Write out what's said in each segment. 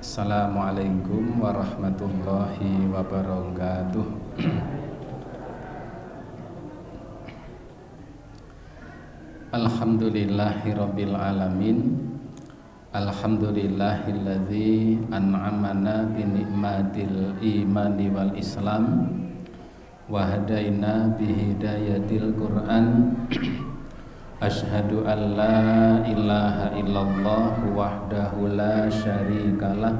Assalamualaikum warahmatullahi wabarakatuh. Alhamdulillahirabbil alamin. Alhamdulillahilladzi an'amana bi ni'matil imani wal islam wa hadaina bi hidayatil Qur'an. Asyhadu an la ilaha illallah wahdahu la syarikalah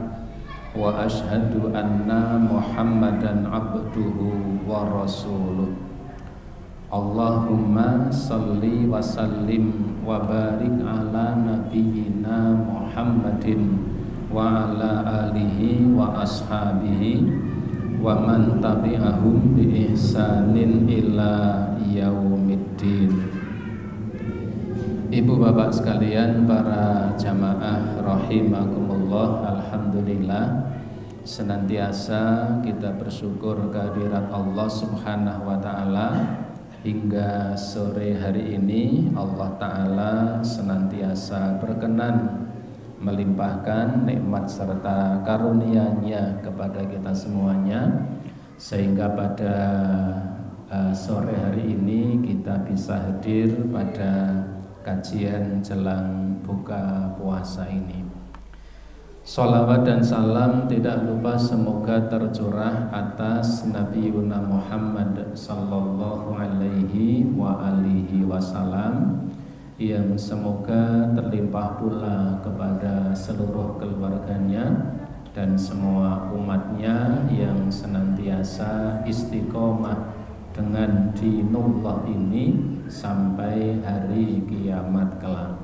wa asyhadu anna Muhammadan abduhu wa rasuluh. Allahumma salli wa sallim wa barik ala nabiyyina Muhammadin wa ala alihi wa ashabihi wa man tabi'ahum bi ihsanin ila yaumiddin. Ibu bapak sekalian, para jamaah rahimakumullah, alhamdulillah senantiasa kita bersyukur kehadirat Allah Subhanahu wa taala. Hingga sore hari ini Allah Ta'ala senantiasa berkenan melimpahkan nikmat serta karunia-Nya kepada kita semuanya, sehingga pada sore hari ini kita bisa hadir pada kajian jelang buka puasa ini. Sholawat dan salam tidak lupa semoga tercurah atas Nabi Yuna Muhammad sallallahu alaihi wa alihi wasallam, yang semoga terlimpah pula kepada seluruh keluarganya dan semua umatnya yang senantiasa istiqomah dengan dinullah ini sampai hari kiamat kelak.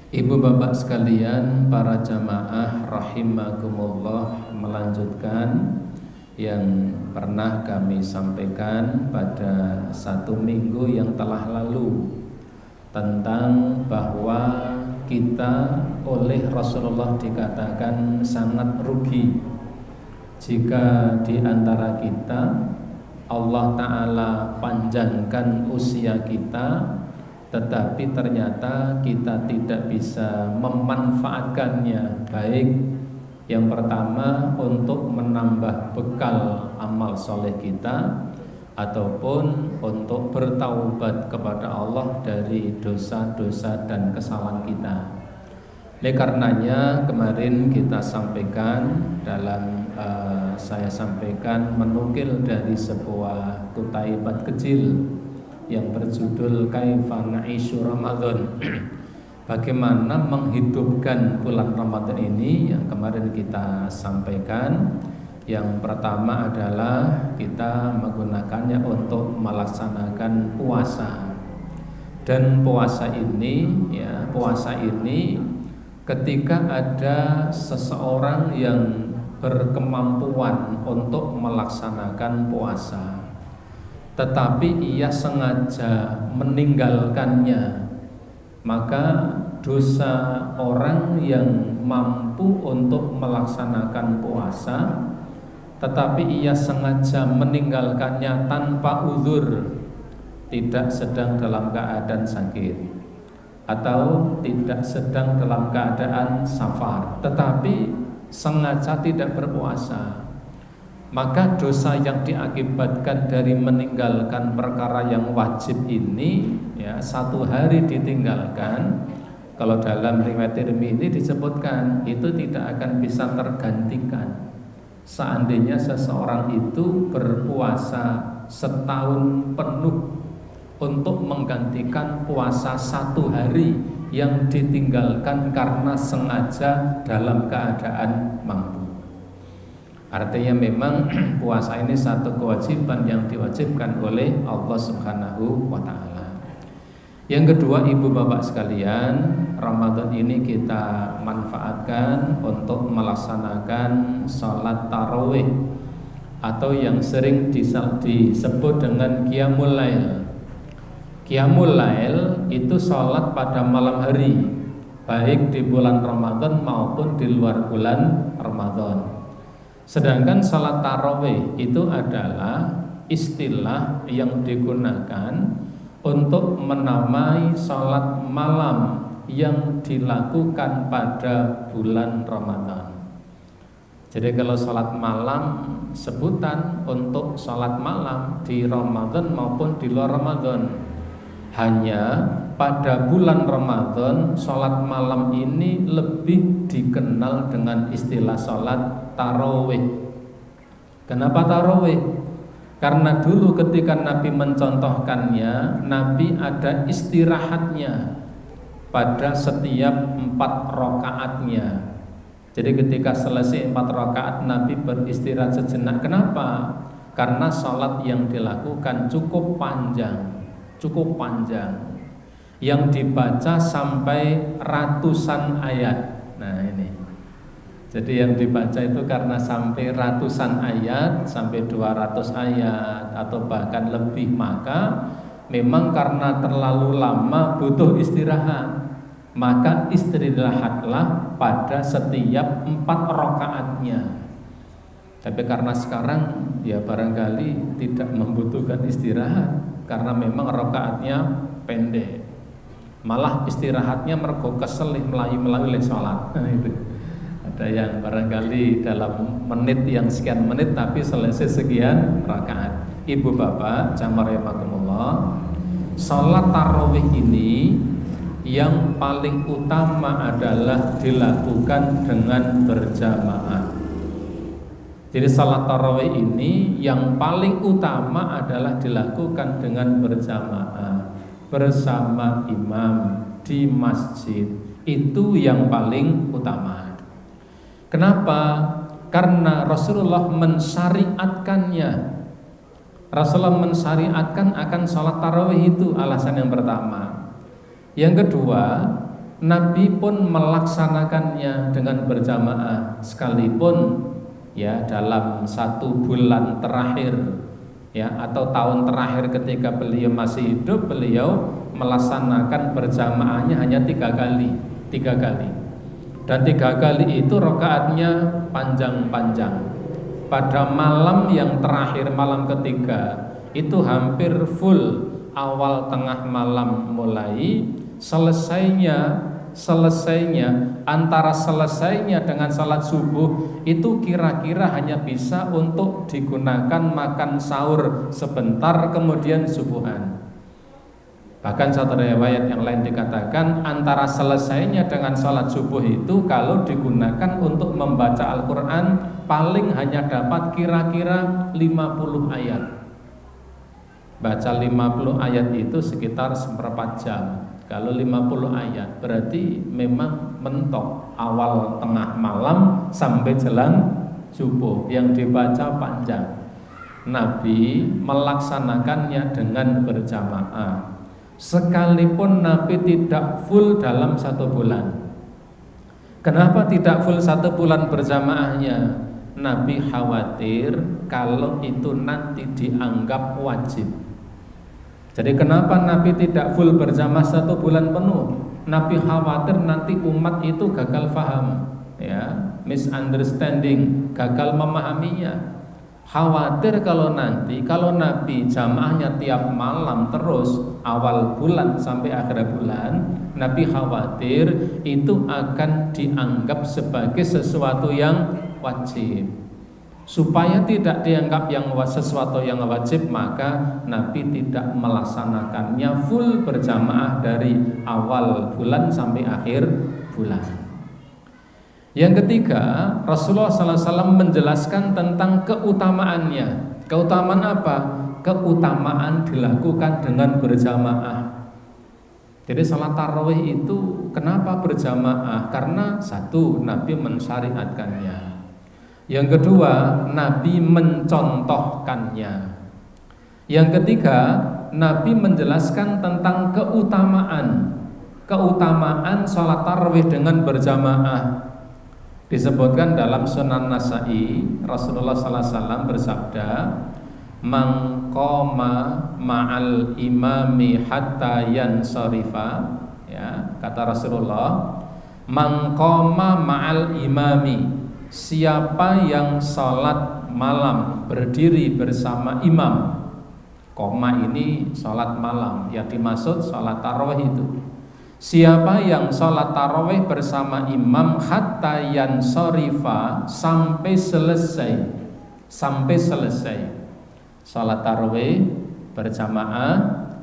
Ibu bapak sekalian, para jamaah rahimakumullah, melanjutkan yang pernah kami sampaikan pada satu minggu yang telah lalu, tentang bahwa kita oleh Rasulullah dikatakan sangat rugi jika di antara kita Allah Ta'ala panjangkan usia kita, tetapi ternyata kita tidak bisa memanfaatkannya. Baik yang pertama untuk menambah bekal amal soleh kita, ataupun untuk bertaubat kepada Allah dari dosa-dosa dan kesalahan kita. Oleh karenanya kemarin kita sampaikan saya sampaikan menukil dari sebuah kutaibat kecil yang berjudul Kaifa Na'ishu Ramadan. Bagaimana menghidupkan bulan Ramadan ini, yang kemarin kita sampaikan. Yang pertama adalah kita menggunakannya untuk melaksanakan puasa. Dan puasa ini ketika ada seseorang yang berkemampuan untuk melaksanakan puasa, tetapi ia sengaja meninggalkannya, maka dosa orang yang mampu untuk melaksanakan puasa tetapi ia sengaja meninggalkannya tanpa uzur, tidak sedang dalam keadaan sakit atau tidak sedang dalam keadaan safar, tetapi sengaja tidak berpuasa, maka dosa yang diakibatkan dari meninggalkan perkara yang wajib ini, satu hari ditinggalkan, kalau dalam riwayat Tirmidzi disebutkan itu tidak akan bisa tergantikan. Seandainya seseorang itu berpuasa setahun penuh untuk menggantikan puasa satu hari yang ditinggalkan karena sengaja dalam keadaan mampu. Artinya memang puasa ini satu kewajiban yang diwajibkan oleh Allah Subhanahu wa ta'ala. Yang kedua, ibu bapak sekalian, Ramadan ini kita manfaatkan untuk melaksanakan sholat tarawih, atau yang sering disebut dengan qiyamul lail. Qiyamul lail itu sholat pada malam hari, baik di bulan Ramadan maupun di luar bulan Ramadan. Sedangkan sholat tarawih itu adalah istilah yang digunakan untuk menamai sholat malam yang dilakukan pada bulan Ramadan. Jadi kalau sholat malam, sebutan untuk sholat malam di Ramadan maupun di luar Ramadan. Hanya pada bulan Ramadan sholat malam ini lebih dikenal dengan istilah sholat tarawih. Kenapa tarawih? Karena dulu ketika Nabi mencontohkannya, Nabi ada istirahatnya pada setiap 4 rakaatnya. Jadi ketika selesai 4 rakaat Nabi beristirahat sejenak. Kenapa? Karena sholat yang dilakukan cukup panjang, yang dibaca sampai ratusan ayat. Nah ini, jadi yang dibaca itu karena sampai ratusan ayat, sampai 200 ayat atau bahkan lebih, maka memang karena terlalu lama butuh istirahat, maka istirahatlah pada setiap 4 rakaatnya. Tapi karena sekarang ya barangkali tidak membutuhkan istirahat, karena memang rakaatnya pendek, malah istirahatnya mergo kesel melayu sholat. Itu ada yang barangkali dalam menit yang sekian menit tapi selesai sekian rakaat. Ibu bapak jamaah rahimakumullah, sholat tarawih ini yang paling utama adalah dilakukan dengan berjamaah. Jadi salat tarawih ini yang paling utama adalah dilakukan dengan berjamaah bersama imam di masjid. Itu yang paling utama. Kenapa? Karena Rasulullah mensyariatkannya. Rasulullah mensyariatkan akan salat tarawih itu, alasan yang pertama. Yang kedua, Nabi pun melaksanakannya dengan berjamaah, sekalipun ya dalam 1 bulan terakhir ya atau tahun terakhir ketika beliau masih hidup, beliau melaksanakan berjamaahnya hanya 3 kali. Dan 3 kali itu rakaatnya panjang-panjang. Pada malam yang terakhir, malam ketiga, itu hampir full, awal tengah malam mulai, selesainya antara selesainya dengan salat subuh itu kira-kira hanya bisa untuk digunakan makan sahur sebentar, kemudian subuhan. Bahkan satu riwayat yang lain dikatakan antara selesainya dengan salat subuh itu kalau digunakan untuk membaca Al-Quran paling hanya dapat kira-kira 50 ayat. Baca 50 ayat itu sekitar seperempat jam. Kalau 50 ayat berarti memang mentok awal tengah malam sampai jelang subuh, yang dibaca panjang. Nabi melaksanakannya dengan berjamaah. Sekalipun Nabi tidak full dalam 1 bulan. Kenapa tidak full 1 bulan berjamaahnya? Nabi khawatir kalau itu nanti dianggap wajib. Jadi kenapa Nabi tidak full berjamaah 1 bulan penuh? Nabi khawatir nanti umat itu gagal paham, ya, misunderstanding, gagal memahaminya. Khawatir kalau Nabi jamaahnya tiap malam terus awal bulan sampai akhir bulan, Nabi khawatir itu akan dianggap sebagai sesuatu yang wajib. Supaya tidak dianggap sesuatu yang wajib, maka Nabi tidak melaksanakannya full berjamaah dari awal bulan sampai akhir bulan. Yang ketiga, Rasulullah SAW menjelaskan tentang keutamaannya. Keutamaan apa? Keutamaan dilakukan dengan berjamaah. Jadi salat tarawih itu kenapa berjamaah? Karena 1, Nabi mensyariatkannya. Yang kedua, Nabi mencontohkannya. Yang ketiga, Nabi menjelaskan tentang keutamaan salat tarawih dengan berjamaah. Disebutkan dalam Sunan Nasa'i, Rasulullah SAW bersabda, "Man qama ma'al imami hatta yansarifa." Ya, kata Rasulullah, "Man qama ma'al imami." Siapa yang salat malam berdiri bersama imam. Koma ini salat malam, yang dimaksud salat tarawih itu. Siapa yang sholat tarawih bersama imam hatta yansorifa, sampai selesai sholat tarawih berjamaah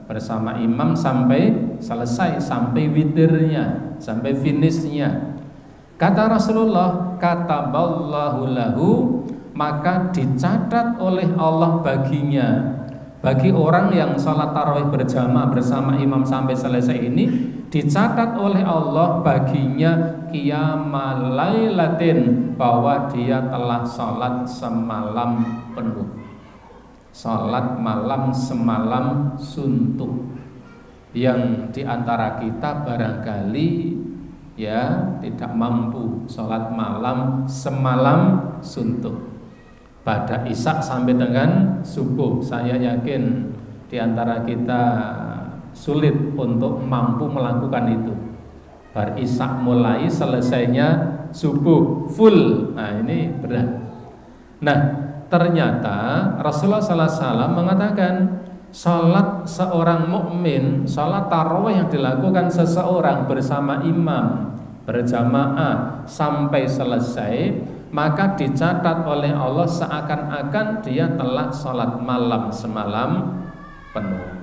bersama imam sampai selesai, sampai witirnya, sampai finishnya. Kata Rasulullah, kataballahu lahu, maka dicatat oleh Allah baginya, bagi orang yang sholat tarawih berjamaah bersama imam sampai selesai ini, dicatat oleh Allah baginya qiyamal lailatin, bahwa dia telah sholat semalam penuh, sholat malam semalam suntuk. Yang diantara kita barangkali ya tidak mampu sholat malam semalam suntuk pada isya sampai dengan subuh. Saya yakin diantara kita sulit untuk mampu melakukan itu. Bar isya mulai, selesainya subuh full. Nah ini berat. Nah ternyata Rasulullah SAW mengatakan, salat seorang mukmin, salat tarawih yang dilakukan seseorang bersama imam berjamaah sampai selesai, maka dicatat oleh Allah seakan-akan dia telah salat malam semalam penuh.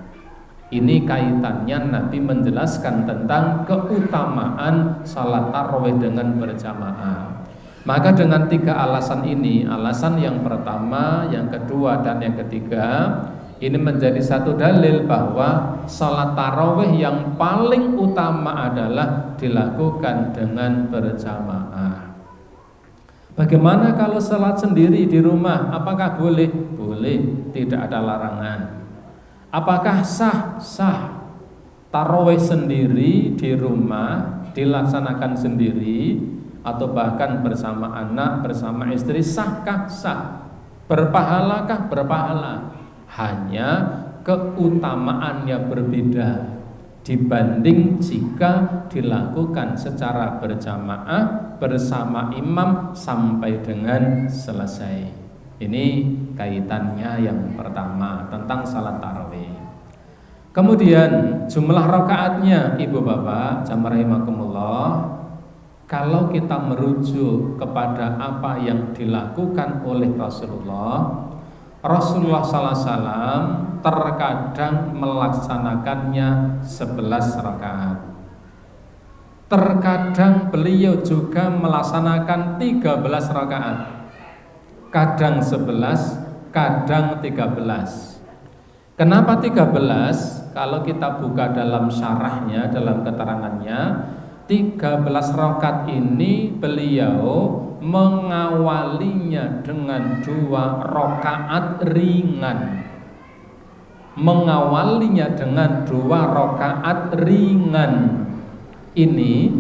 Ini kaitannya Nabi menjelaskan tentang keutamaan salat tarawih dengan berjamaah. Maka dengan 3 alasan ini, alasan yang pertama, yang kedua, dan yang ketiga, ini menjadi satu dalil bahwa salat tarawih yang paling utama adalah dilakukan dengan berjamaah. Bagaimana kalau salat sendiri di rumah? Apakah boleh? Boleh, tidak ada larangan. Apakah sah? Sah. Tarawih sendiri di rumah, dilaksanakan sendiri, atau bahkan bersama anak, bersama istri, sahkah? Sah. Berpahalakah? Berpahala. Hanya keutamaannya berbeda dibanding jika dilakukan secara berjamaah bersama imam sampai dengan selesai. Ini kaitannya yang pertama tentang salat tarawih. Kemudian jumlah rakaatnya, ibu bapak jamaah rahimakumullah, kalau kita merujuk kepada apa yang dilakukan oleh Rasulullah SAW terkadang melaksanakannya 11 rakaat. Terkadang beliau juga melaksanakan 13 rakaat. Kadang 11, kadang 13. Kenapa 13? Kalau kita buka dalam syarahnya, dalam keterangannya, 13 rakaat ini beliau mengawalinya dengan 2 rakaat ringan. Mengawalinya dengan 2 rakaat ringan. Ini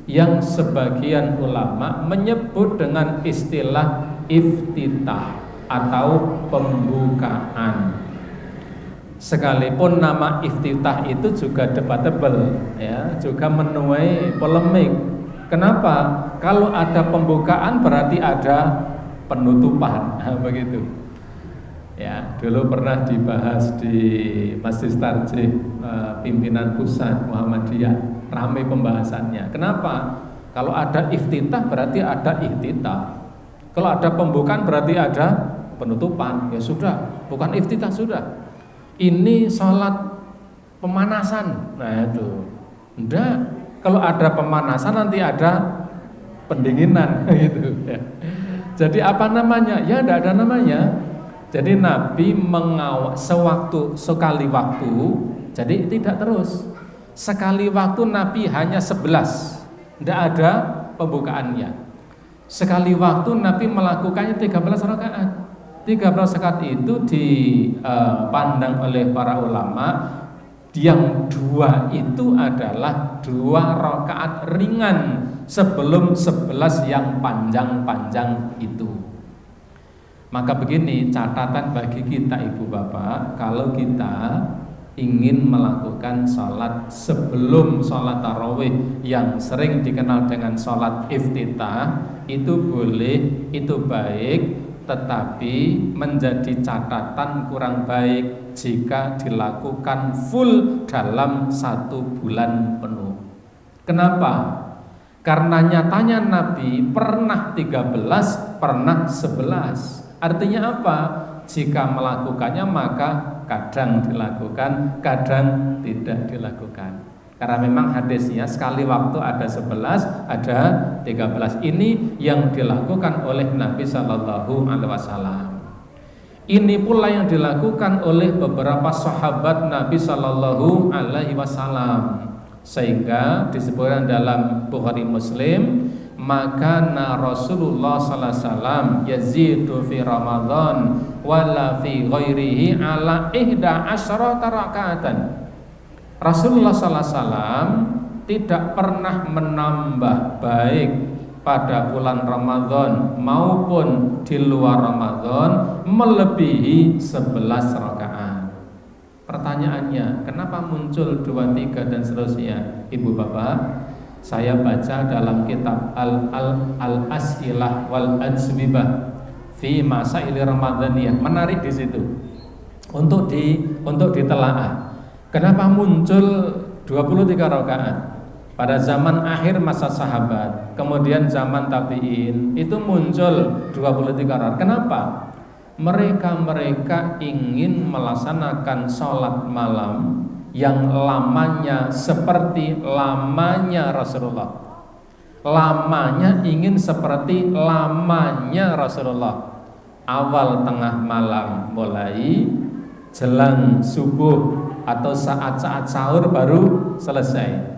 yang sebagian ulama menyebut dengan istilah iftitah atau pembukaan. Sekalipun nama iftitah itu juga debatable, ya, juga menuai polemik. Kenapa? Kalau ada pembukaan berarti ada penutupan, nah, begitu. Ya, dulu pernah dibahas di Masjid Tarjih pimpinan pusat Muhammadiyah, ramai pembahasannya. Kenapa? Kalau ada iftitah berarti ada ihtitah. Kalau ada pembukaan berarti ada penutupan. Ya sudah, bukan iftitah sudah. Ini salat pemanasan. Nah itu. Enggak. Kalau ada pemanasan nanti ada pendinginan gitu ya. Jadi apa namanya? Ya enggak ada namanya. Jadi Nabi sekali waktu. Jadi tidak terus. Sekali waktu Nabi hanya 11. Enggak ada pembukaannya. Sekali waktu Nabi melakukannya 13 rakaat. 13 rakaat itu dipandang oleh para ulama, yang 2 itu adalah 2 rakaat ringan sebelum 11 yang panjang-panjang itu. Maka begini catatan bagi kita ibu bapak, kalau kita ingin melakukan sholat sebelum sholat tarawih yang sering dikenal dengan sholat iftitah, itu boleh, itu baik, tetapi menjadi catatan kurang baik jika dilakukan full dalam 1 bulan penuh. Kenapa? Karena nyatanya Nabi pernah 13, pernah 11. Artinya apa? Jika melakukannya maka kadang dilakukan, kadang tidak dilakukan. Karena memang hadisnya sekali waktu ada 11, ada 13. Ini yang dilakukan oleh Nabi Shallallahu Alaihi Wasallam. Ini pula yang dilakukan oleh beberapa sahabat Nabi Shallallahu Alaihi Wasallam. Sehingga disebutkan dalam Bukhari Muslim, maka Rasulullah sallallahu alaihi wasallam yazidu fi Ramadan wala fi ghairihi ala 11 rakaatan. Rasulullah sallallahu alaihi wasallam tidak pernah menambah baik pada bulan Ramadan maupun di luar Ramadan melebihi 11 rakaat. Pertanyaannya, kenapa muncul 2, 3 dan seterusnya? Ibu bapak, saya baca dalam kitab Al-As'ilah wal Ajwibah fi Masail Ramadaniyah, menarik di situ untuk ditelaah. Kenapa muncul 23 rakaat pada zaman akhir masa sahabat, kemudian zaman tabi'in itu muncul 23 rakaat. Kenapa? Mereka ingin melaksanakan sholat malam yang lamanya seperti lamanya Rasulullah. Lamanya ingin seperti lamanya Rasulullah. Awal tengah malam mulai, jelang subuh atau saat-saat sahur baru selesai.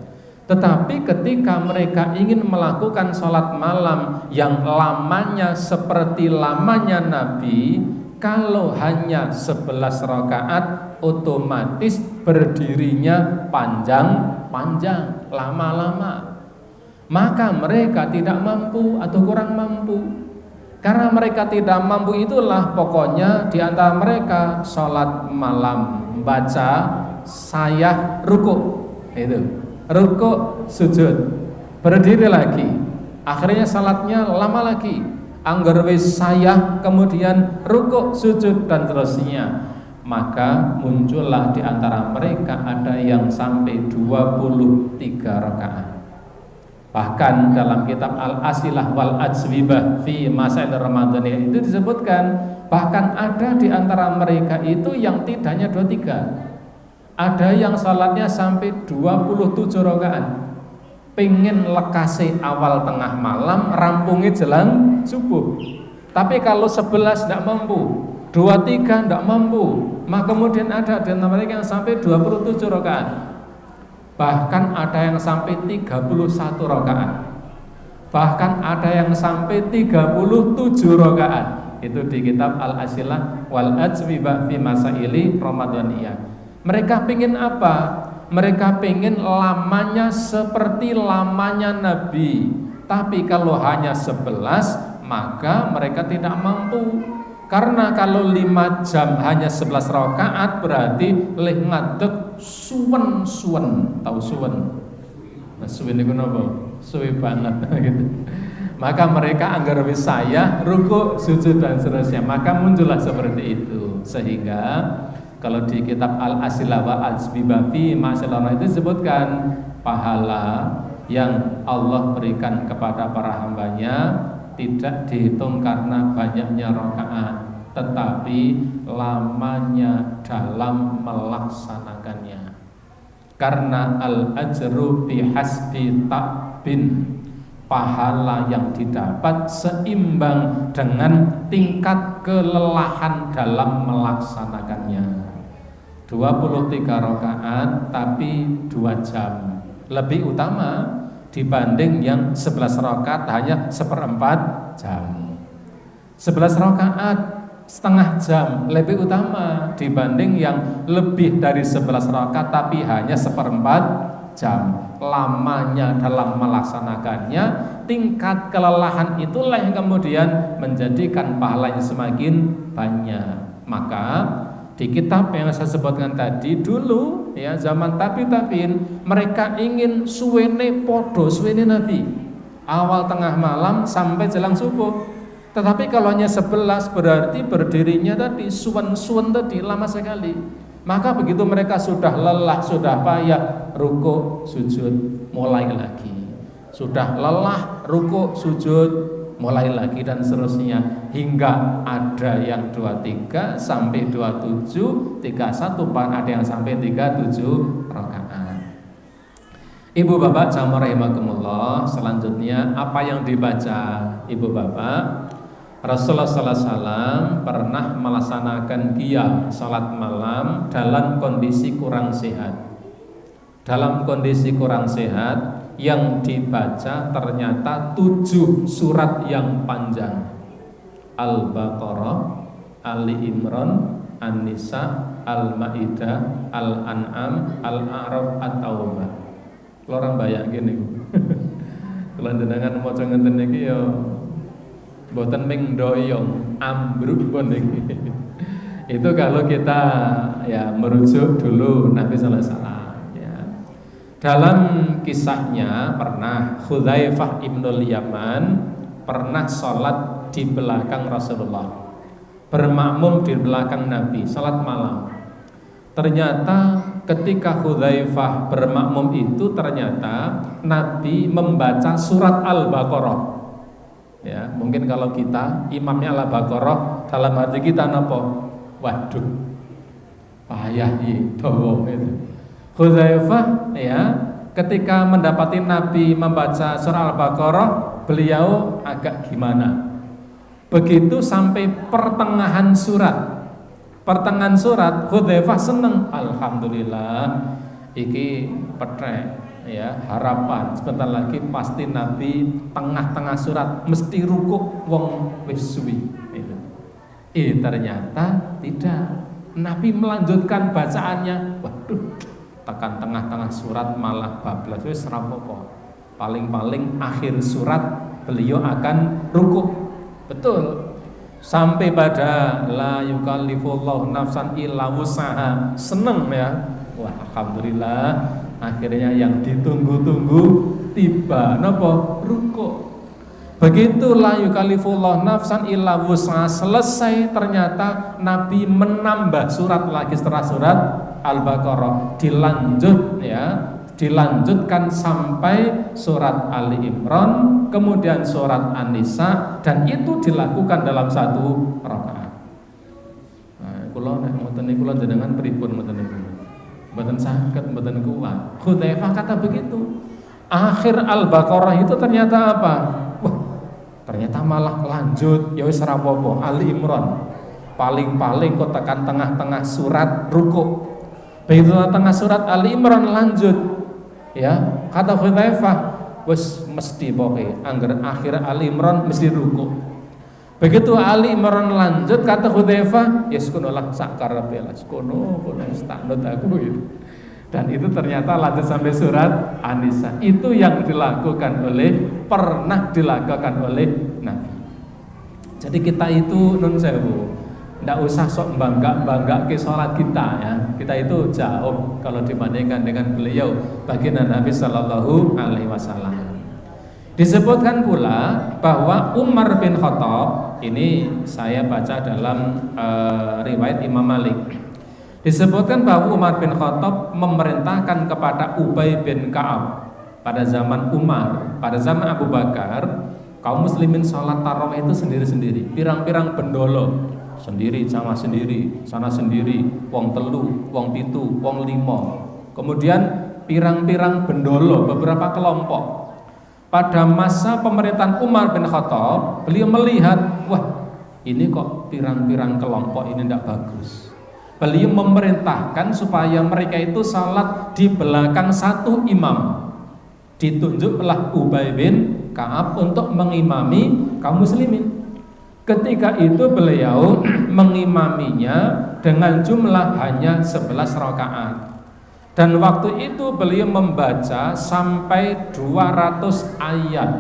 Tetapi ketika mereka ingin melakukan sholat malam yang lamanya seperti lamanya Nabi, kalau hanya 11 rakaat otomatis berdirinya panjang-panjang, lama-lama. Maka mereka tidak mampu atau kurang mampu. Karena mereka tidak mampu itulah pokoknya di antara mereka sholat malam baca sayah rukuk, itu rukuk sujud, berdiri lagi, akhirnya salatnya lama lagi, anggar wis sayah, kemudian rukuk sujud dan terusnya. Maka muncullah di antara mereka ada yang sampai 23 rakaat. Bahkan dalam kitab Al-Asilah wal Ajwibah fi Masail Ramadaniyah itu disebutkan, bahkan ada di antara mereka itu yang tidak hanya 23. Ada yang salatnya sampai 27 rakaat. Pengen lekase awal tengah malam, rampungnya jelang subuh. Tapi kalau 11 tidak mampu, 23 tidak mampu, maka kemudian ada di antara mereka yang sampai 27 rakaat. Bahkan ada yang sampai 31 rakaat. Bahkan ada yang sampai 37 rakaat. Itu di kitab Al-Asilah wal Ajwibah fi Masaili Ramadaniyah. Mereka pengen apa? Mereka pengen lamanya seperti lamanya Nabi. Tapi kalau hanya 11, maka mereka tidak mampu. Karena kalau 5 jam hanya 11 rakaat berarti leh ngadeg suwen. Tahu suwen? Nah, suwen itu apa? Suwe banget gitu. Maka mereka anggar wis saya rukuk, sujud dan seterusnya. Maka muncullah seperti itu. Sehingga kalau di kitab Al-Asilah wa Al-Ajwibah fi Masail itu disebutkan pahala yang Allah berikan kepada para hambanya tidak dihitung karena banyaknya rakaat, tetapi lamanya dalam melaksanakannya. Karena al-ajru bihasbi ta'bin, pahala yang didapat seimbang dengan tingkat kelelahan dalam melaksanakannya. 23 rakaat tapi 2 jam lebih utama dibanding yang 11 rakaat hanya 1/4 jam. 11 rakaat setengah jam lebih utama dibanding yang lebih dari 11 rakaat tapi hanya 1/4 jam. Lamanya dalam melaksanakannya, tingkat kelelahan itulah yang kemudian menjadikan pahalanya semakin banyak. Maka di kitab yang saya sebutkan tadi dulu ya, zaman tabi'in, mereka ingin suwene podo suwene Nabi, awal tengah malam sampai jelang subuh. Tetapi kalau hanya 11 berarti berdirinya tadi suwen tadi lama sekali. Maka begitu mereka sudah lelah, sudah payah, rukuk, sujud, mulai lagi. Sudah lelah ruku sujud, mulai lagi dan seterusnya hingga ada yang 23 sampai 27, 31, ada yang sampai 37 rakaat. Ibu bapak jamaah rahimakumullah, selanjutnya apa yang dibaca ibu bapak? Rasulullah SAW pernah melaksanakan qiyam salat malam dalam kondisi kurang sehat. Dalam kondisi kurang sehat, yang dibaca ternyata 7 surat yang panjang. Al-Baqarah, Ali Imran, An-Nisa, Al-Maidah, Al-An'am, Al-A'raf, At-Taubah. Kalau orang bayangin nih, kalau jenengan maca ngenten iki ya mboten ming doyong, ambruk pun iki. Itu kalau kita ya merujuk dulu Nabi sallallahu alaihi wasallam ya. Dalam kisahnya pernah Hudzaifah ibnul Yaman pernah sholat di belakang Rasulullah, bermakmum di belakang Nabi salat malam. Ternyata ketika Hudzaifah bermakmum itu ternyata Nabi membaca surat Al-Baqarah. Ya, mungkin kalau kita imamnya Al-Baqarah, dalam hati kita napa? Waduh, payah itu. Hudzaifah ya, ketika mendapati Nabi membaca surah Al-Baqarah, beliau agak gimana. Begitu sampai pertengahan surat, Hudzaifah seneng, alhamdulillah iki petrek ya, harapan sebentar lagi pasti Nabi tengah-tengah surat mesti rukuk wong wis suwi itu. Ternyata tidak. Nabi melanjutkan bacaannya. Waduh, tekan tengah-tengah surat malah bablas wis rapopo. Paling-paling akhir surat beliau akan rukuk. Betul. Sampai pada la yukallifullahu nafsan illa wus'aha, seneng ya. Wah, alhamdulillah akhirnya yang ditunggu-tunggu tiba, napa? Rukuk. Begitu la yukallifullahu nafsan illa wus'aha selesai, ternyata Nabi menambah surat lagi setelah surat Al-Baqarah, dilanjutkan sampai surat Ali Imran, kemudian surat An-Nisa, dan itu dilakukan dalam 1 rakaat. Nah, kula nek ngoten niku kula jenengan pripun ngoten niku. Mboten saged, mboten kuat. Hudzaifah kata begitu. Akhir Al-Baqarah itu ternyata apa? Wah, ternyata malah lanjut ya wis ora apa-apa, Ali Imran. Paling-paling kok tekan tengah-tengah surat rukuk. Begitu tengah surat Ali Imran lanjut. Ya, kata Hudzaifah, wis mesti pokoke angger akhir Ali Imran mesti rukuk. Begitu Ali Imran lanjut, kata Hudzaifah, ya sekono lah sak karepe lah, sekono stanut aku gitu. Dan itu ternyata lanjut sampai surat An-Nisa. Itu yang pernah dilakukan oleh Nabi. Jadi kita itu nun sewu, ndak usah sok bangga ke sholat kita ya. Kita itu jauh kalau dibandingkan dengan beliau, baginda Nabi Sallallahu Alaihi Wasallam. Disebutkan pula bahwa Umar bin Khattab, ini saya baca dalam riwayat Imam Malik. Disebutkan bahwa Umar bin Khattab memerintahkan kepada Ubay bin Ka'ab pada zaman Umar, pada zaman Abu Bakar, kaum muslimin sholat tarawih itu sendiri-sendiri, pirang-pirang bendolo sendiri, sama sendiri, sana sendiri, wong telu, wong pitu, wong limo. Kemudian pirang-pirang bendolo, beberapa kelompok. Pada masa pemerintahan Umar bin Khattab, beliau melihat, wah ini kok pirang-pirang kelompok ini tidak bagus. Beliau memerintahkan supaya mereka itu salat di belakang satu imam. Ditunjuklah Ubay bin Ka'ab untuk mengimami kaum muslimin. Ketika itu beliau mengimaminya dengan jumlah hanya 11 rakaat. Dan waktu itu beliau membaca sampai 200 ayat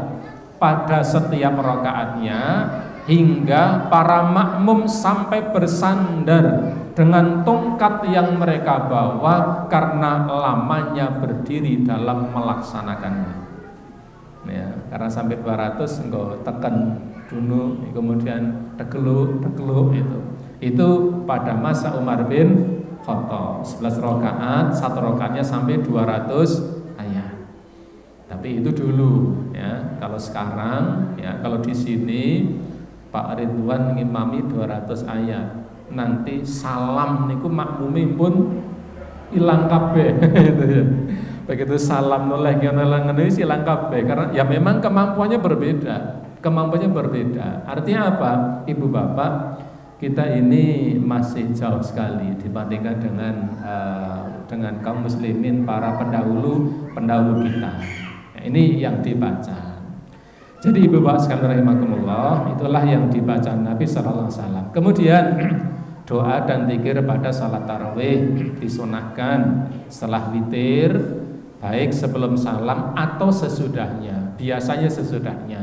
pada setiap rakaatnya, hingga para makmum sampai bersandar dengan tongkat yang mereka bawa karena lamanya berdiri dalam melaksanakannya. Ya, karena sampai 200 enggak tekan dulu, kemudian tegeluk itu pada masa Umar bin Khattab. 11 rakaat, 1 rakaatnya sampai 200 ayat. Tapi itu dulu ya. Kalau sekarang ya, kalau di sini Pak Ridwan ngimami 200 ayat. Nanti salam niku makmumi pun ilang kabeh gitu ya. Begitu salam noleh ngono ilang kabeh karena ya memang kemampuannya berbeda. Kemampuannya berbeda. Artinya apa? Ibu bapak, kita ini masih jauh sekali dibandingkan dengan kaum muslimin para pendahulu kita. Ya, ini yang dibaca. Jadi ibu bapak sekalian rahimakumullah, itulah yang dibaca Nabi sallallahu alaihi wasallam. Kemudian doa dan zikir pada salat tarawih disunahkan setelah witir, baik sebelum salam atau sesudahnya. Biasanya sesudahnya.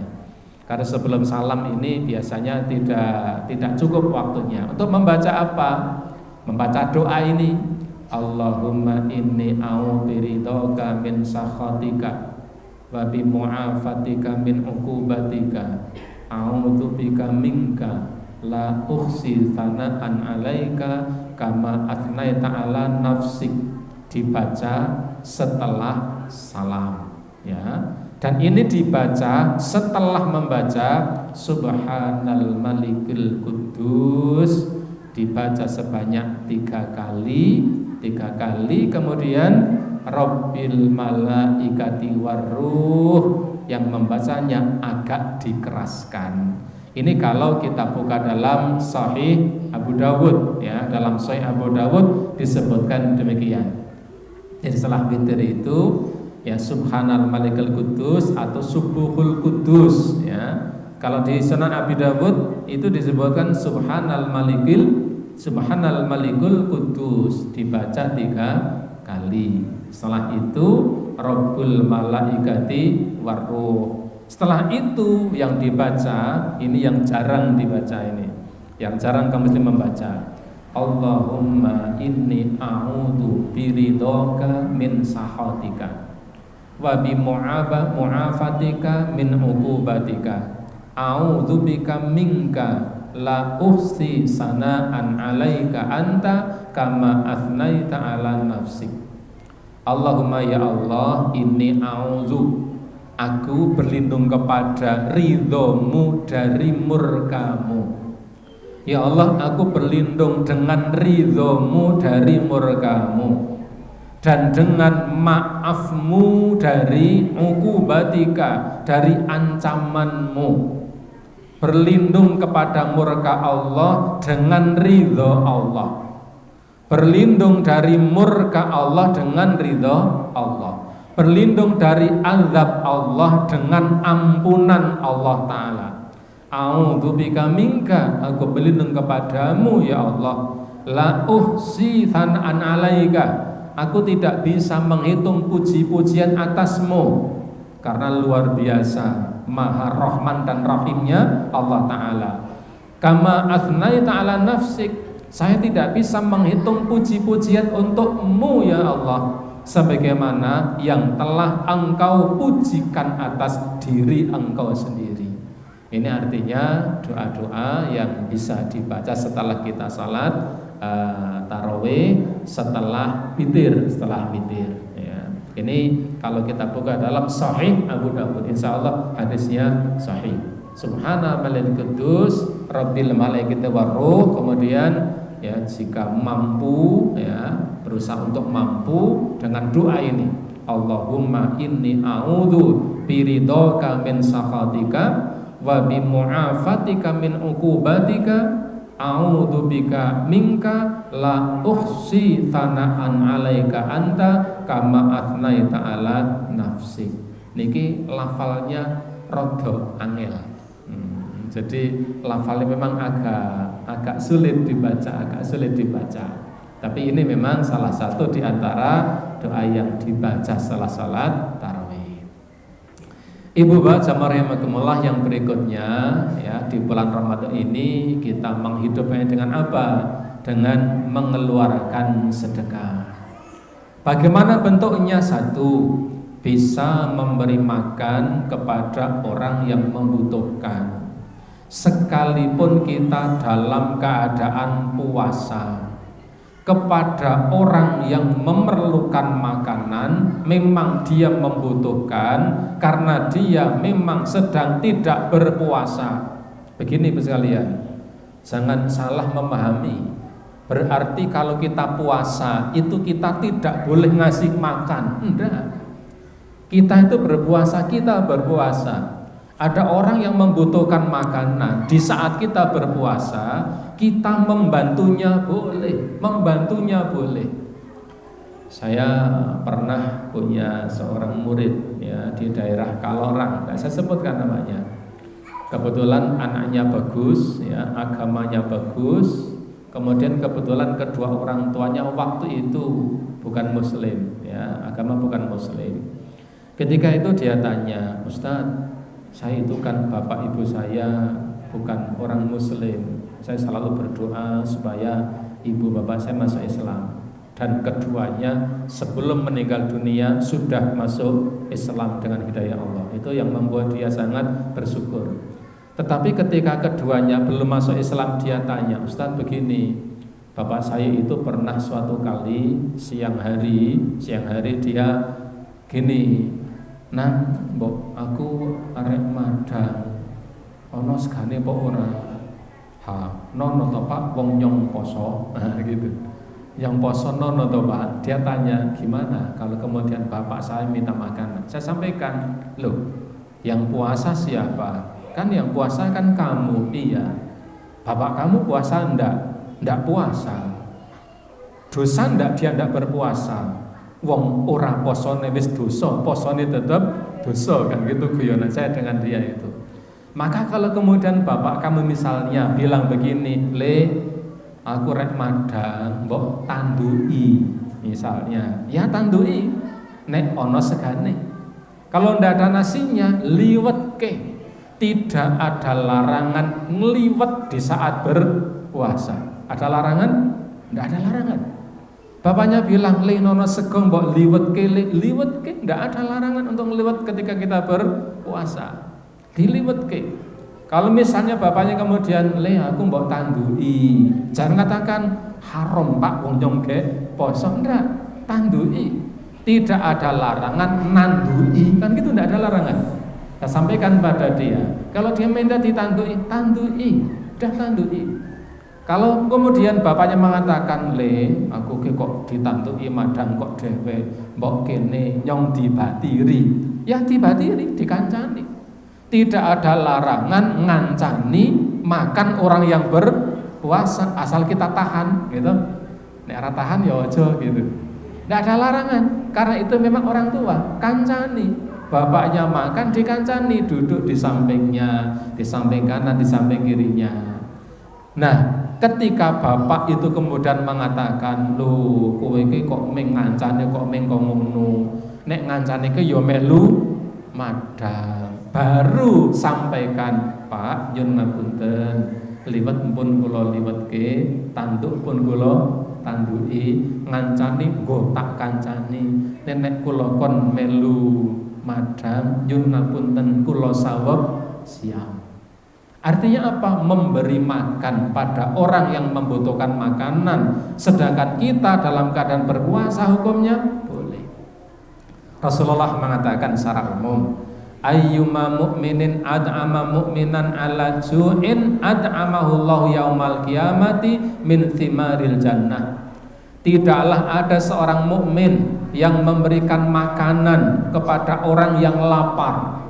Karena sebelum salam ini biasanya tidak cukup waktunya. Untuk membaca apa? Membaca doa ini. Allahumma inni a'udzubiridhoka min sakhatika wa bi mu'afatika min uqubatika. A'udzubika minka la uhsi thana'an 'alaika kama athnaita 'ala nafsik. Dibaca setelah salam ya. Dan ini dibaca setelah membaca Subhanal Malikul Quddus, dibaca sebanyak 3 kali, kemudian Rabbil Malaikati Warruh, yang membacanya agak dikeraskan. Ini kalau kita buka dalam Sahih Abu Dawud ya, dalam Sahih Abu Dawud disebutkan demikian. Jadi setelah witir itu ya Subhanal Malikul Quddus atau Subuhul Quddus ya. Kalau di Sunan Abi Dawud itu disebutkan Subhanal Malikul Quddus, dibaca 3 kali. Setelah itu Rabbul Malaikati Warruh. Setelah itu yang dibaca, ini yang jarang dibaca ini. Yang jarang kaum muslim membaca. Allahumma inni a'udzu biridhoka min sakhatika wa bi mu'afatika min uqubatika. A'udzubika minka la uhsi sana'an 'alaika anta kama athnaita 'ala nafsik. Allahumma ya Allah, inni a'udzu, aku berlindung kepada ridhomu dari murkamu. Ya Allah, aku berlindung dengan ridhomu dari murkamu, dan dengan maafmu dari uqubatika, dari ancamanmu. Berlindung kepada murka Allah dengan ridho Allah. Berlindung dari murka Allah dengan ridho Allah. Berlindung dari azab Allah dengan ampunan Allah Ta'ala. A'udzubika minka, aku berlindung kepadamu ya Allah. La uhsi thana'an 'alaika, aku tidak bisa menghitung puji-pujian atasmu, karena luar biasa Maha Rahman dan Rahimnya Allah Ta'ala. Kama athnaita 'ala nafsik, saya tidak bisa menghitung puji-pujian untukmu ya Allah, sebagaimana yang telah engkau pujikan atas diri engkau sendiri. Ini artinya doa-doa yang bisa dibaca setelah kita salat tarawih, setelah witir, ya. Ini kalau kita buka dalam Sahih Abu Dawud, insya Allah hadisnya sahih. Subhana Malikul Quddus Rabbil Malaikati Warruh. Kemudian ya, jika mampu ya, berusaha untuk mampu dengan doa ini. Allahumma inni a'udzu biridhoka min sakhatika wa bi mu'afatika min uqubatika. A'udzubika minka la uhsi thana'an 'alaika anta kama athnaita 'ala nafsik. Niki lafalnya rada angel. Jadi lafalnya memang agak sulit dibaca. Tapi ini memang salah satu di antara doa yang dibaca setelah salat tarawih. Ibu bapak jamaah rahimakumullah, yang berikutnya ya, di bulan Ramadan ini kita menghidupnya dengan apa? Dengan mengeluarkan sedekah. Bagaimana bentuknya? Satu, bisa memberi makan kepada orang yang membutuhkan, sekalipun kita dalam keadaan puasa, kepada orang yang memerlukan makanan, memang dia membutuhkan karena dia memang sedang tidak berpuasa. Begini sekalian, jangan salah memahami. Berarti kalau kita puasa itu kita tidak boleh ngasih makan. Enggak. Kita itu berpuasa, kita berpuasa. Ada orang yang membutuhkan makanan, di saat kita berpuasa, kita membantunya boleh, membantunya boleh. Saya pernah punya seorang murid ya di daerah Kalorang, nggak saya sebutkan namanya. Kebetulan anaknya bagus, ya agamanya bagus. Kemudian kebetulan kedua orang tuanya waktu itu bukan Muslim, ya agama bukan Muslim. Ketika itu dia tanya, Ustadz, saya itu kan bapak ibu saya bukan orang Muslim. Saya selalu berdoa supaya ibu bapak saya masuk Islam. Dan keduanya sebelum meninggal dunia sudah masuk Islam dengan hidayah Allah. Itu yang membuat dia sangat bersyukur. Tetapi ketika keduanya belum masuk Islam, dia tanya, Ustadz begini, bapak saya itu pernah suatu kali siang hari dia gini, nah, mbok aku arek madang. Ono segane apa ora? Ha, nono to Pak, wong nyong poso. Nah, gitu. Yang poso nono to Pak. Dia tanya, gimana kalau kemudian bapak saya minta makanan? Saya sampaikan, loh, yang puasa siapa? Kan yang puasa kan kamu. Iya. Bapak kamu puasa enggak puasa. Dosa enggak dia enggak berpuasa. Wong ora posone wis dosa, posone tetep dosa, kan gitu guyonan saya dengan dia itu. Maka kalau kemudian bapak kamu misalnya bilang begini, Le, aku rek madang, mbok tandui misalnya, ya tandui, nek ono segane. Kalau ndak ada nasinya, liwet ke. Tidak ada larangan ngeliwet di saat berpuasa. Ada larangan? Ndak ada larangan. Bapaknya bilang, le nono sego mbok liwet ke, nggak ada larangan untuk liwet ketika kita berpuasa. Diliwet ke. Kalau misalnya bapaknya kemudian, le aku mbok tandui, jangan katakan haram Pak wong nyong ke poso, enggak, tandui. Tidak ada larangan nandui, kan gitu, enggak ada larangan. Saya sampaikan pada dia, kalau dia minta ditandui, tandui, dah tandui. Kalau kemudian bapaknya mengatakan, le, aku kok ditandui madang kok dewe, mbok kene nyong dibatiri, ya dibatiri, dikancani. Tidak ada larangan ngancani makan orang yang berpuasa asal kita tahan, gitu. Nek ora tahan ya aja gitu. Tidak ada larangan, karena itu memang orang tua kancani. Bapaknya makan dikancani, duduk di sampingnya, di samping kanan, di samping kirinya. Nah, ketika bapak itu kemudian mengatakan, "Lho, kowe iki kok meng ngancane kok meng ngono. Nek ngancane ke ya melu madang." Baru sampaikan, "Pak, nyun ngapunten, liwet pun kula liwetke, tanduk pun kula tanduki, ngancani nggo tak kancani. Nek kula kon melu madang, nyun ngapunten kula sawab siap." Artinya apa? Memberi makan pada orang yang membutuhkan makanan, sedangkan kita dalam keadaan berpuasa hukumnya boleh. Rasulullah mengatakan secara umum, ayyuma mu'minin ad'ama mu'minan ala ju'in ad'amahullahu yaumal qiyamati min thimaril jannah. Tidaklah ada seorang mukmin yang memberikan makanan kepada orang yang lapar.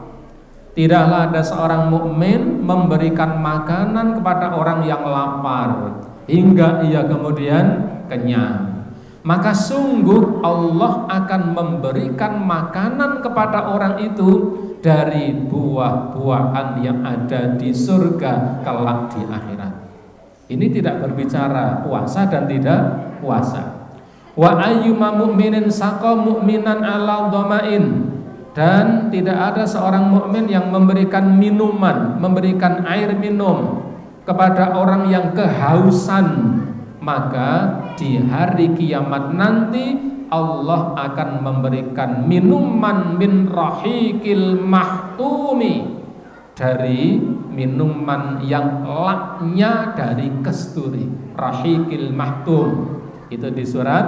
Tidaklah ada seorang mukmin memberikan makanan kepada orang yang lapar hingga ia kemudian kenyang. Maka sungguh Allah akan memberikan makanan kepada orang itu dari buah-buahan yang ada di surga kelak di akhirat. Ini tidak berbicara puasa dan tidak puasa. Wa ayyuma mu'minin saqa mu'minan ala dhamain. Dan tidak ada seorang mukmin yang memberikan minuman, memberikan air minum kepada orang yang kehausan, maka di hari kiamat nanti Allah akan memberikan minuman min rahiqil mahtumi, dari minuman yang laknya dari kasturi. Rahiqil mahtum Itu di surat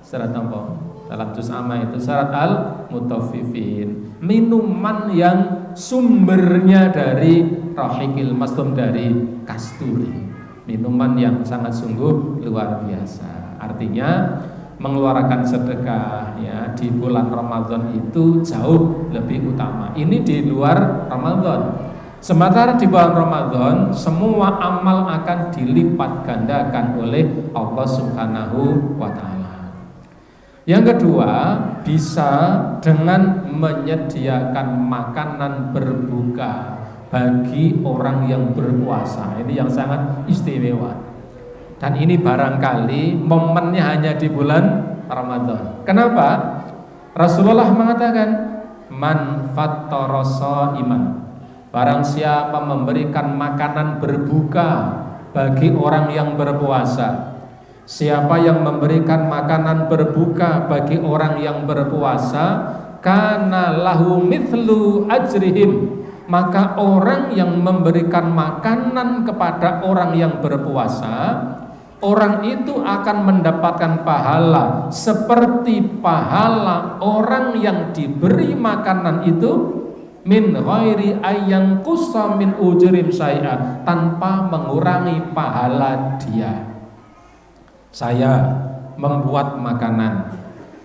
apa? Dalam juz amma itu surat Al-Mutaffifin. Minuman yang sumbernya dari rahikil mastum, dari kasturi. Minuman yang sangat sungguh luar biasa. Artinya mengeluarkan sedekah ya di bulan Ramadan itu jauh lebih utama. Ini di luar Ramadan. Sementara di bulan Ramadan semua amal akan dilipat gandakan oleh Allah Subhanahu wa taala. Yang kedua, bisa dengan menyediakan makanan berbuka bagi orang yang berpuasa. Ini yang sangat istimewa. Dan ini barangkali momennya hanya di bulan Ramadan. Kenapa? Rasulullah mengatakan, man fattara shaiman. Barang siapa memberikan makanan berbuka bagi orang yang berpuasa. Siapa yang memberikan makanan berbuka bagi orang yang berpuasa, kana lahu mithlu ajrihim. Maka orang yang memberikan makanan kepada orang yang berpuasa, orang itu akan mendapatkan pahala seperti pahala orang yang diberi makanan itu, min ghairi ayyang qussa min ujrim syai'a, tanpa mengurangi pahala dia. Saya membuat makanan,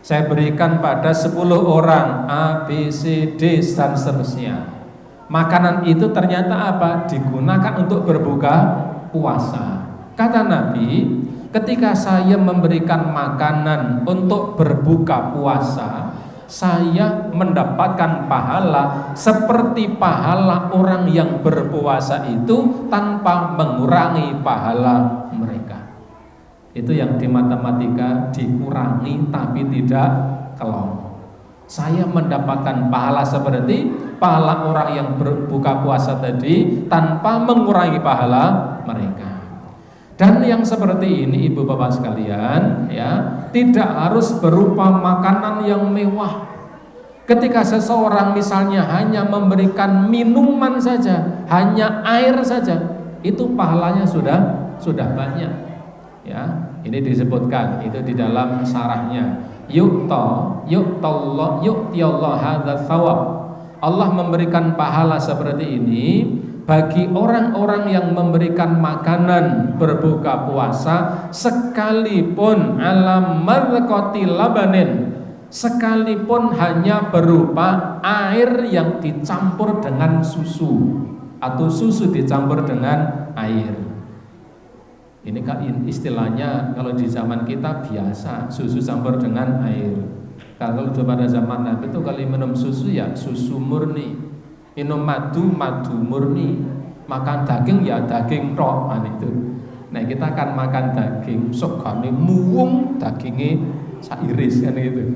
saya berikan pada 10 orang A, B, C, D dan seterusnya. Makanan itu ternyata apa? Digunakan untuk berbuka puasa. Kata Nabi, ketika saya memberikan makanan untuk berbuka puasa, saya mendapatkan pahala seperti pahala orang yang berpuasa itu tanpa mengurangi pahala mereka. Itu yang di matematika dikurangi tapi tidak kelong. Saya mendapatkan pahala seperti pahala orang yang berbuka puasa tadi tanpa mengurangi pahala mereka. Dan yang seperti ini ibu bapak sekalian ya, tidak harus berupa makanan yang mewah. Ketika seseorang misalnya hanya memberikan minuman saja, hanya air saja, itu pahalanya sudah banyak. Ya, ini disebutkan itu di dalam syarahnya. Yu'tiyallahu hadza thawab. Allah memberikan pahala seperti ini bagi orang-orang yang memberikan makanan berbuka puasa, sekalipun alam marqati labanin, sekalipun hanya berupa air yang dicampur dengan susu atau susu dicampur dengan air. Ini kan istilahnya kalau di zaman kita biasa susu campur dengan air. Kalau pada zaman Nabi itu kalau minum susu ya susu murni, minum madu murni, makan daging ya daging tok itu. Nah kita akan makan daging sogane muwung, dagingnya sairis kan itu.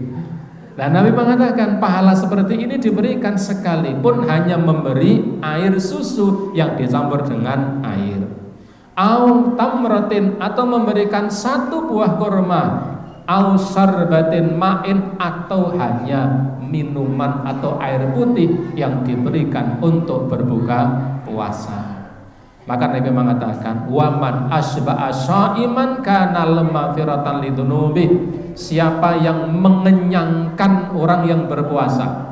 Nah Nabi mengatakan pahala seperti ini diberikan sekalipun hanya memberi air susu yang dicampur dengan air. Au tamratin, atau memberikan 1 buah kurma, au sarbatin ma'in, atau hanya minuman atau air putih yang diberikan untuk berbuka puasa. Maka Nabi mengatakan, waman asba'a syaiman kana lamafiratan lidunubi. Siapa yang mengenyangkan orang yang berpuasa,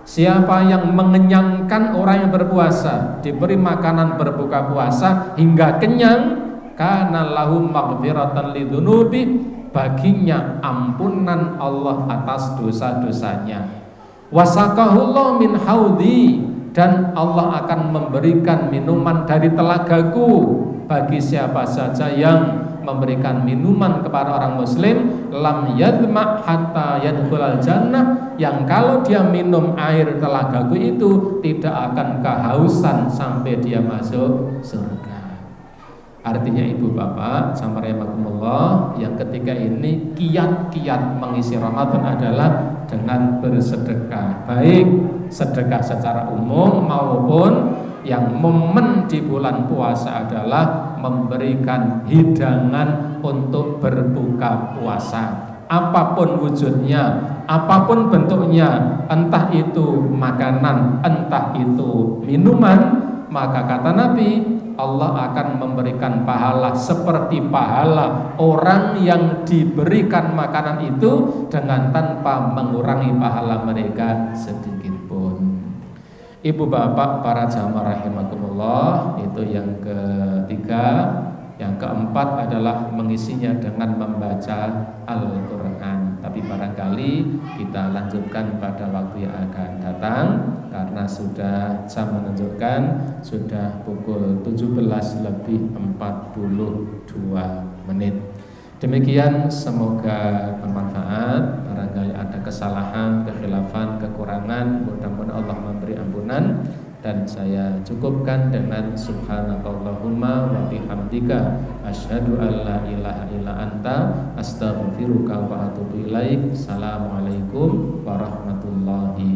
siapa yang mengenyangkan orang yang berpuasa, diberi makanan berbuka puasa hingga kenyang, kana lahum maghfiratan lidunubi, baginya ampunan Allah atas dosa-dosanya. Wasaqahullah min haudi, dan Allah akan memberikan minuman dari telagaku bagi siapa saja yang memberikan minuman kepada orang muslim, lam yadma hatta yadkhulal jannah, yang kalau dia minum air telagaku itu tidak akan kehausan sampai dia masuk surga. Artinya ibu bapak rahimakumullah, yang ketiga ini kiat-kiat mengisi Ramadan adalah dengan bersedekah, baik sedekah secara umum maupun yang momen di bulan puasa adalah memberikan hidangan untuk berbuka puasa, apapun wujudnya, apapun bentuknya, entah itu makanan, entah itu minuman. Maka kata Nabi, Allah akan memberikan pahala seperti pahala orang yang diberikan makanan itu dengan tanpa mengurangi pahala mereka sedikit pun. Ibu bapak para jamaah rahimakumullah, itu yang ketiga. Yang keempat adalah mengisinya dengan membaca Al-Quran. Tapi barangkali kita lanjutkan pada waktu yang akan datang, karena sudah jam menunjukkan sudah pukul 17:42. Demikian, semoga bermanfaat. Barangkali ada kesalahan, kekhilafan, kekurangan, mudah-mudahan Allah memberi ampunan. Dan saya cukupkan dengan subhanakallahumma wa bihamdika asyhadu an la ilaha illa anta astaghfiruka wa atubu ilaik. Assalamualaikum warahmatullahi